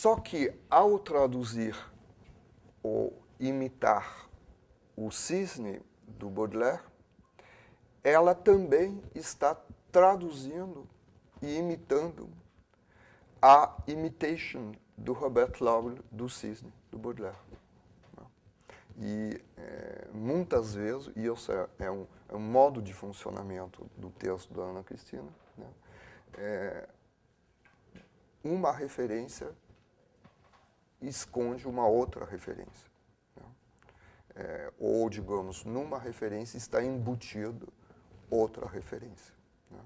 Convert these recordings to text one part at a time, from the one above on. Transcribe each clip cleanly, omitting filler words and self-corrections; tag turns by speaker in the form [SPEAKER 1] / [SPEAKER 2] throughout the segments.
[SPEAKER 1] Só que, ao traduzir ou imitar o cisne do Baudelaire, ela também está traduzindo e imitando a Imitation do Robert Lowell do cisne do Baudelaire. E muitas vezes, e isso é um modo de funcionamento do texto da Ana Cristina, né? Uma referência esconde uma outra referência. Né? Ou, digamos, numa referência está embutido outra referência. Né?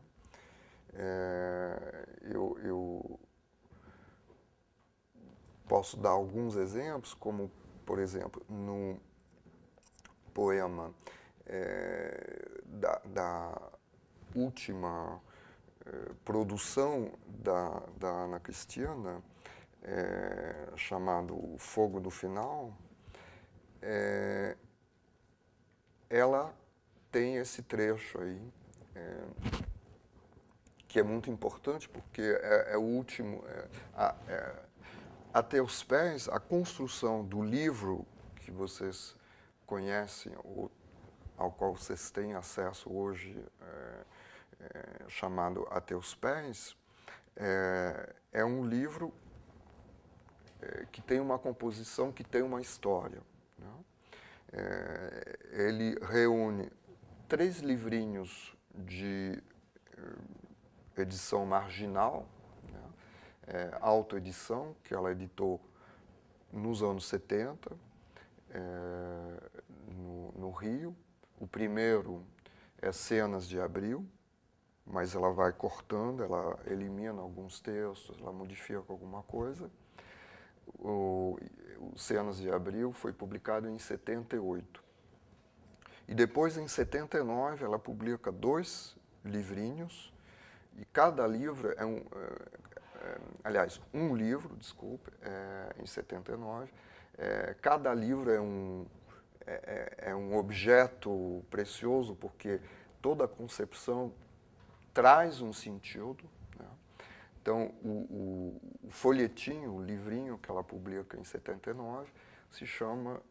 [SPEAKER 1] Eu posso dar alguns exemplos, como, por exemplo, no poema da última produção da Ana Cristina, chamado O Fogo do Final, ela tem esse trecho aí, que é muito importante, porque é o último. A Teus Pés, a construção do livro que vocês conhecem, ou ao qual vocês têm acesso hoje, chamado A Teus Pés, é um livro que tem uma composição, que tem uma história. Né? Ele reúne 3 livrinhos de edição marginal, né? Autoedição, que ela editou nos anos 70, no Rio. O primeiro é Cenas de Abril, mas ela vai cortando, ela elimina alguns textos, ela modifica alguma coisa. O Cenas de Abril foi publicado em 78. E depois, em 79, ela publica 2 livrinhos, e cada livro aliás, um livro, desculpe, em 79. Cada livro é um objeto precioso, porque toda a concepção traz um sentido. Né? Então, o folhetinho, o livrinho que ela publica em 79, se chama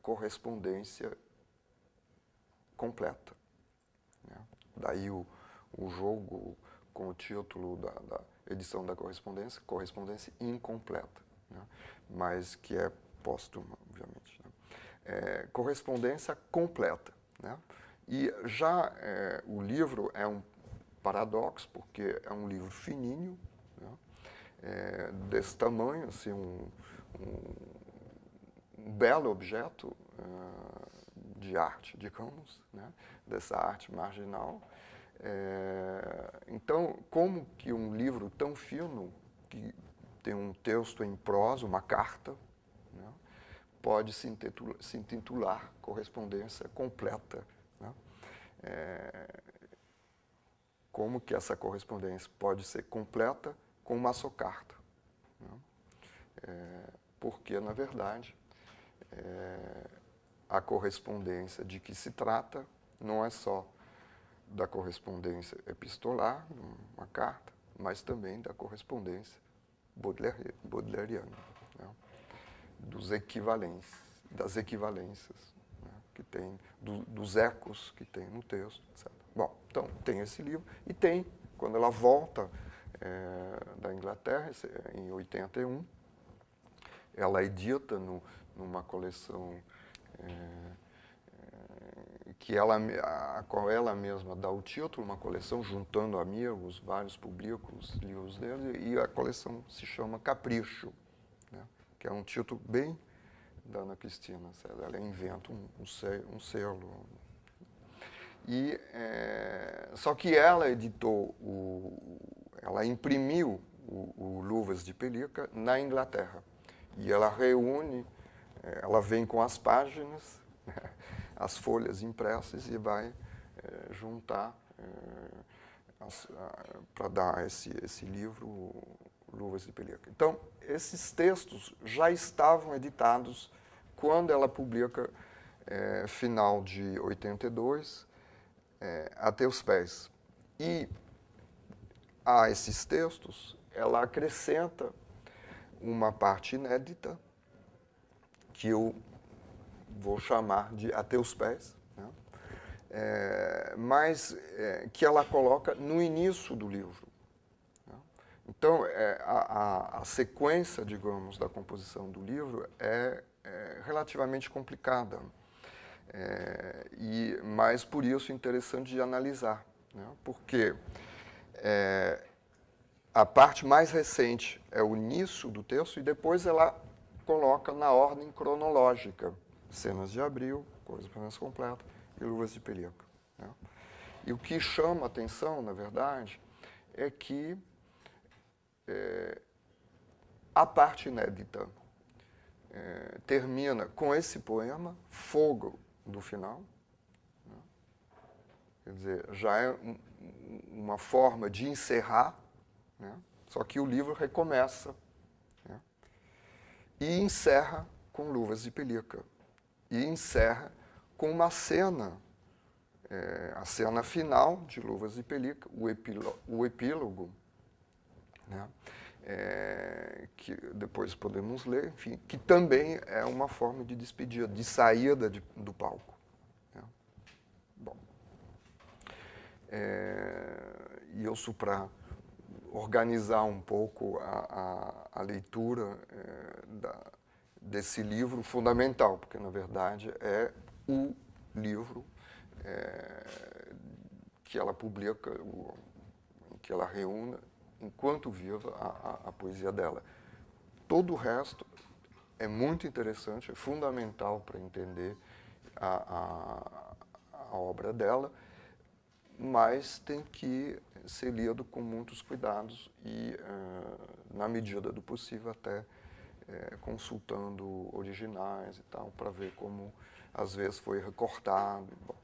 [SPEAKER 1] Correspondência Completa. Né? Daí o jogo com o título da edição da correspondência, Correspondência Incompleta, né? Mas que é póstuma, obviamente. Né? Correspondência Completa. Né? E já o livro é um paradoxo, porque é um livro fininho, né? Desse tamanho, assim, um belo objeto de arte, digamos, né? Dessa arte marginal. Então, como que um livro tão fino, que tem um texto em prosa, uma carta, né? Pode se intitular Correspondência Completa? Né? Como que essa correspondência pode ser completa com uma só carta? Né? Porque, na verdade, a correspondência de que se trata não é só da correspondência epistolar, uma carta, mas também da correspondência baudelariana, né? Das equivalências, né? Que tem, dos ecos que tem no texto, etc. Bom, então tem esse livro, e tem, quando ela volta da Inglaterra, em 81, ela edita numa coleção a qual ela mesma dá o título, uma coleção juntando amigos, vários publicam os livros dele, e a coleção se chama Capricho, né? Que é um título bem da Ana Cristina. Ela inventa um selo. E, só que ela editou, ela imprimiu o Luvas de Pelica na Inglaterra. E ela reúne, ela vem com as páginas, as folhas impressas, e vai juntar para dar esse livro, Luvas de Pelica. Então, esses textos já estavam editados quando ela publica, final de 82, A Teus Pés. E a esses textos, ela acrescenta uma parte inédita, que eu vou chamar de A Teus Pés, né? Mas que ela coloca no início do livro. Né? Então, a sequência, digamos, da composição do livro é relativamente complicada, mas por isso interessante de analisar, né? Porque a parte mais recente é o início do texto e depois ela coloca na ordem cronológica Cenas de Abril, Correspondência Completa e Luvas de Pelica, né? E o que chama a atenção, na verdade, é que a parte inédita termina com esse poema, Fogo, do final, né? Quer dizer, já é uma forma de encerrar, né? Só que o livro recomeça, né? E encerra com Luvas de Pelica. E encerra com uma cena, a cena final de Luvas de Pelica, o epílogo, né? Que depois podemos ler, enfim, que também é uma forma de despedida, de saída do palco, né? Bom, e eu sou para organizar um pouco a leitura desse livro fundamental, porque, na verdade, é o livro que ela publica, que ela reúne, enquanto viva, a poesia dela. Todo o resto é muito interessante, é fundamental para entender a obra dela, mas tem que ser lido com muitos cuidados e, na medida do possível, até consultando originais e tal, para ver como, às vezes, foi recortado. Bom.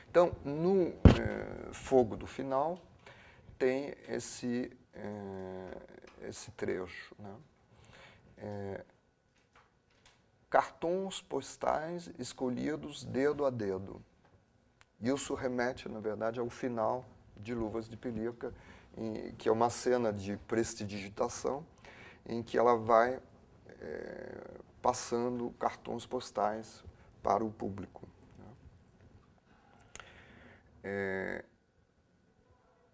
[SPEAKER 1] Então, no Fogo do Final, tem esse trecho, né? Cartões postais escolhidos dedo a dedo. Isso remete, na verdade, ao final de Luvas de Pelica, que é uma cena de prestidigitação, em que ela vai passando cartões postais para o público, né?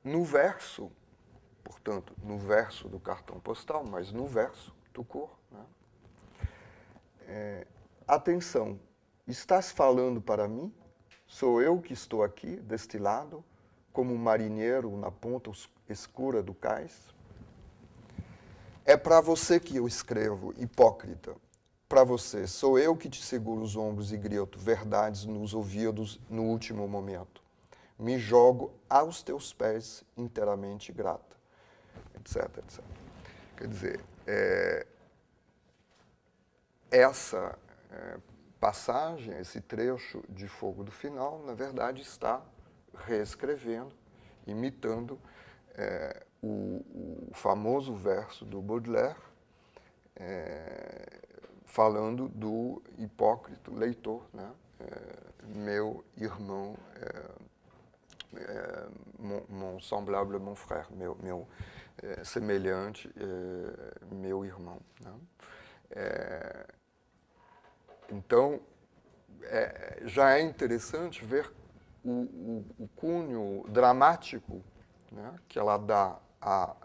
[SPEAKER 1] No verso, portanto, no verso do cartão postal, mas no verso do cor, né? Atenção, estás falando para mim? Sou eu que estou aqui, deste lado, como um marinheiro na ponta escura do cais? É para você que eu escrevo, hipócrita. Para você, sou eu que te seguro os ombros e grito verdades nos ouvidos no último momento. Me jogo aos teus pés inteiramente grata, etc, etc. Quer dizer, essa passagem, esse trecho de Fogo do Final, na verdade, está reescrevendo, imitando o famoso verso do Baudelaire, falando do hipócrita leitor, né? Meu irmão, mon semblable, mon frère, meu semelhante, meu irmão, né? Então, já é interessante ver o cunho dramático, né, que ela dá a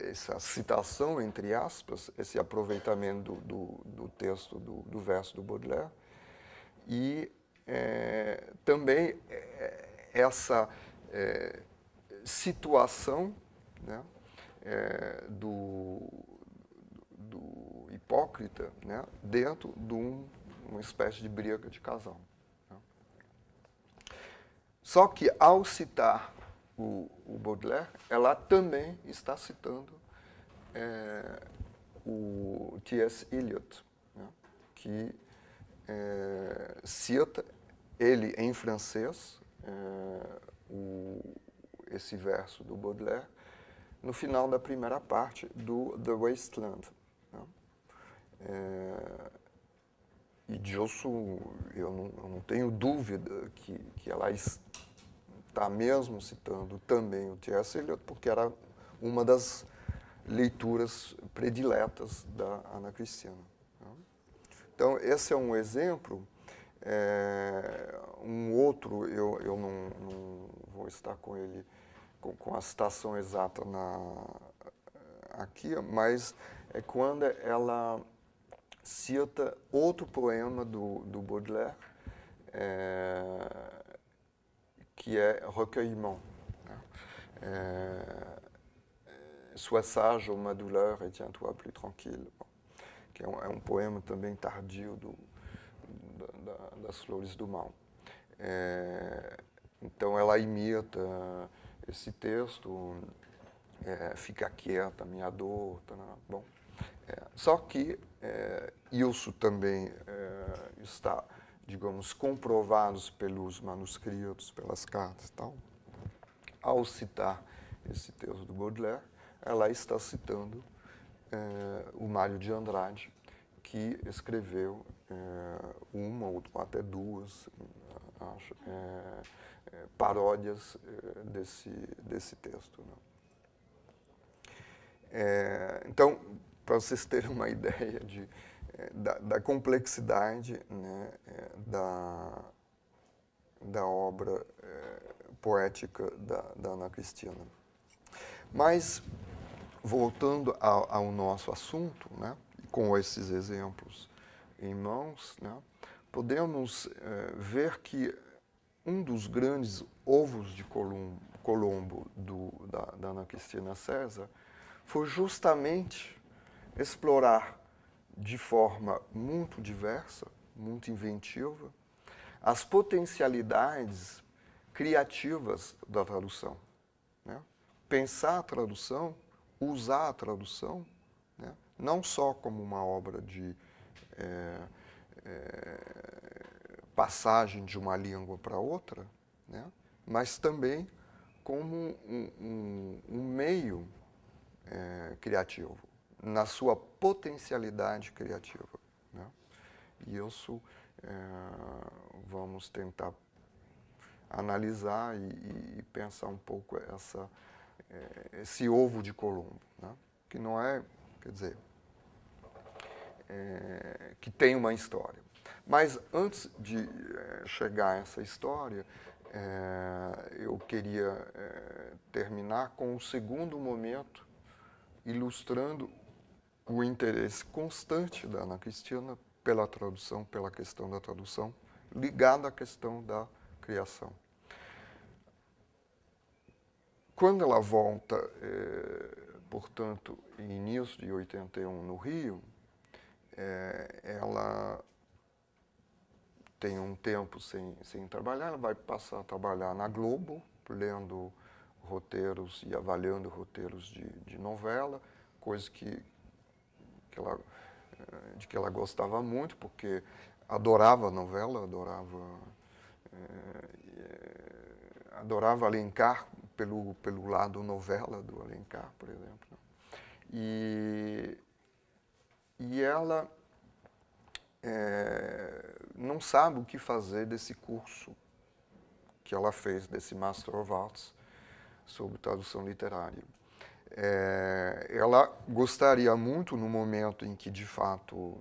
[SPEAKER 1] essa citação, entre aspas, esse aproveitamento do texto, do verso do Baudelaire, e também essa situação, né, do hipócrita, né, dentro de uma espécie de briga de casal, né? Só que, ao citar o Baudelaire, ela também está citando o T.S. Eliot, né, que cita ele em francês, esse verso do Baudelaire, no final da primeira parte do The Wasteland. Né? E disso eu não tenho dúvida que ela está mesmo citando também o T.S. Eliot, porque era uma das leituras prediletas da Ana Cristina. Então, esse é um exemplo. Um outro, eu não vou estar com ele, com a citação exata aqui, mas é quando ela cita outro poema do Baudelaire, que é Recueillement. Sois sage, ô ma douleur, et tiens-toi plus tranquille. Bom, que é um poema também tardio das Flores do Mal. Então ela imita esse texto, fica quieta, minha dor. Tá, bom, só que isso também está, digamos, comprovado pelos manuscritos, pelas cartas e tal. Ao citar esse texto do Baudelaire, ela está citando o Mário de Andrade, que escreveu uma ou até duas, acho, paródias desse texto. Né? Então, para vocês terem uma ideia da complexidade, né, da obra poética da Ana Cristina. Mas, voltando ao nosso assunto, né, com esses exemplos em mãos, né, podemos ver que um dos grandes ovos de Colombo da Ana Cristina César foi justamente explorar de forma muito diversa, muito inventiva, as potencialidades criativas da tradução. Né? Pensar a tradução, usar a tradução, né? Não só como uma obra de passagem de uma língua para outra, né? Mas também como um meio criativo, na sua potencialidade criativa. Né? E isso vamos tentar analisar e pensar um pouco esse ovo de Colombo, né? Que não é, quer dizer, que tem uma história. Mas antes de chegar a essa história, eu queria terminar com o segundo momento, ilustrando o interesse constante da Ana Cristina pela tradução, pela questão da tradução, ligada à questão da criação. Quando ela volta, portanto, em início de 81 no Rio, ela tem um tempo sem trabalhar, ela vai passar a trabalhar na Globo, lendo roteiros e avaliando roteiros de novela, coisa de que ela gostava muito, porque adorava novela, adorava Alencar pelo lado novela do Alencar, por exemplo. E ela não sabe o que fazer desse curso que ela fez, desse Master of Arts, sobre tradução literária. Ela gostaria muito, no momento em que, de fato,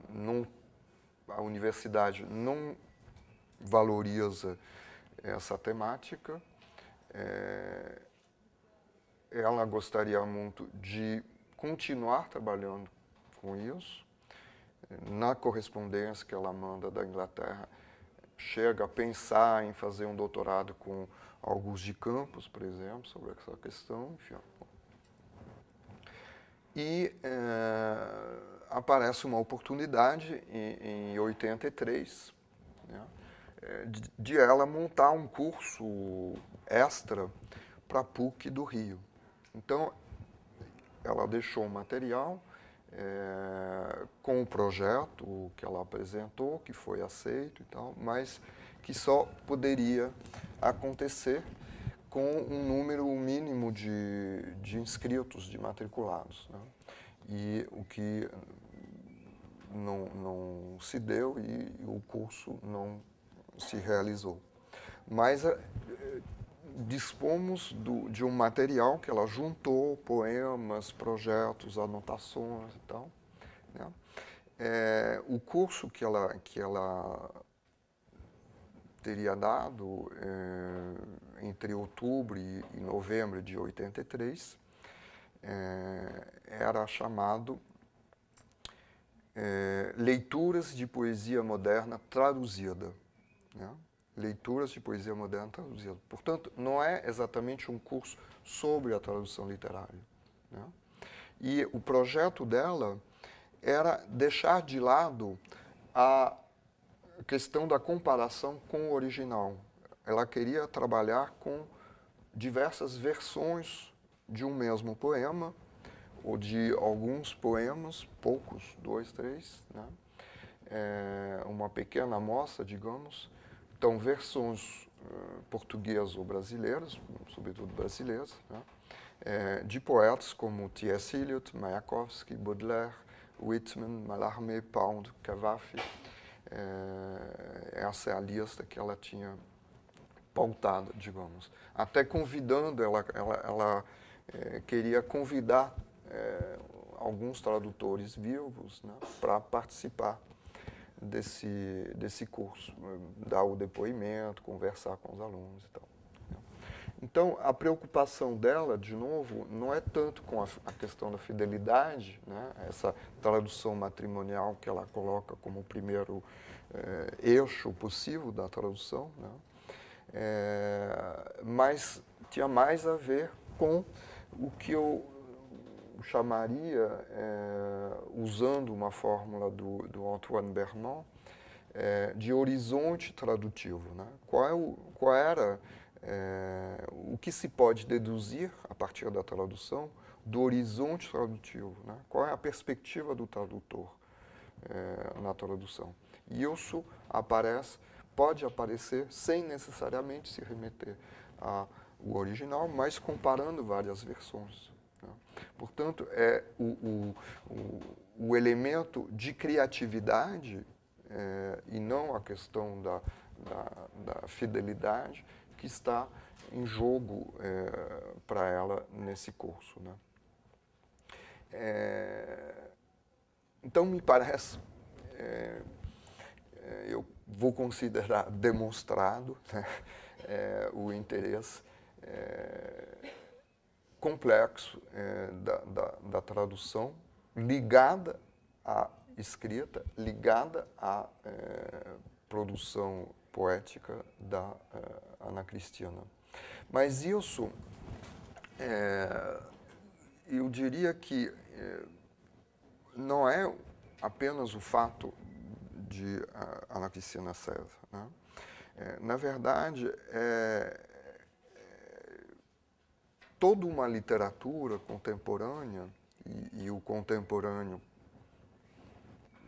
[SPEAKER 1] a universidade não valoriza essa temática, ela gostaria muito de continuar trabalhando com isso. Na correspondência que ela manda da Inglaterra, chega a pensar em fazer um doutorado com Auguste de Campos, por exemplo, sobre essa questão. Enfim. E aparece uma oportunidade em 83, né, de ela montar um curso extra para a PUC do Rio. Então, ela deixou um material com o projeto que ela apresentou, que foi aceito e tal, mas que só poderia acontecer com um número mínimo de inscritos, de matriculados. Né? E o que não se deu e o curso não se realizou. Mas, dispomos de um material que ela juntou, poemas, projetos, anotações e tal, né? O curso que ela teria dado entre outubro e novembro de 83 era chamado Leituras de Poesia Moderna Traduzida, né? Leituras de Poesia Moderna Traduzida. Portanto, não é exatamente um curso sobre a tradução literária, né? E o projeto dela era deixar de lado a questão da comparação com o original. Ela queria trabalhar com diversas versões de um mesmo poema, ou de alguns poemas, poucos, 2, 3, né? Uma pequena amostra, digamos. Então, versões portuguesas ou brasileiras, sobretudo brasileiras, né? De poetas como T.S. Eliot, Mayakovsky, Baudelaire, Whitman, Mallarmé, Pound, Cavafy. Essa é a lista que ela tinha pautada, digamos. Até convidando, ela queria convidar alguns tradutores vivos, né, para participar desse curso, dar o depoimento, conversar com os alunos e tal. Então, a preocupação dela, de novo, não é tanto com a questão da fidelidade, né, essa tradução matrimonial que ela coloca como o primeiro eixo possível da tradução, né, mas tinha mais a ver com o que eu chamaria, usando uma fórmula do Antoine Berman, de horizonte tradutivo, né? Qual era o que se pode deduzir a partir da tradução do horizonte tradutivo, né? Qual é a perspectiva do tradutor na tradução? E isso pode aparecer sem necessariamente se remeter ao original, mas comparando várias versões, né? Portanto, o elemento de criatividade e não a questão da fidelidade que está em jogo para ela nesse curso, né? Então, me parece, eu vou considerar demonstrado, né, o interesse complexo da tradução ligada à escrita, ligada à produção poética da Ana Cristina. Mas isso, eu diria que não é apenas o fato de Ana Cristina César, né? Na verdade, toda uma literatura contemporânea, e o contemporâneo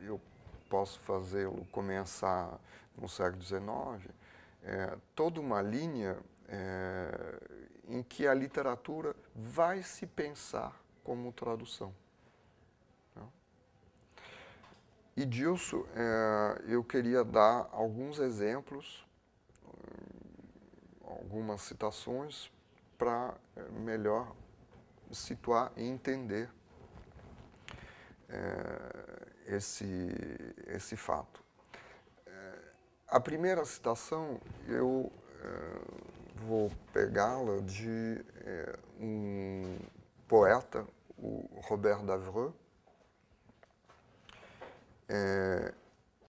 [SPEAKER 1] eu posso fazê-lo começar no século XIX, toda uma linha em que a literatura vai se pensar como tradução, né? E disso eu queria dar alguns exemplos, algumas citações, para melhor situar e entender esse fato. A primeira citação, eu vou pegá-la de um poeta, o Robert Davreux,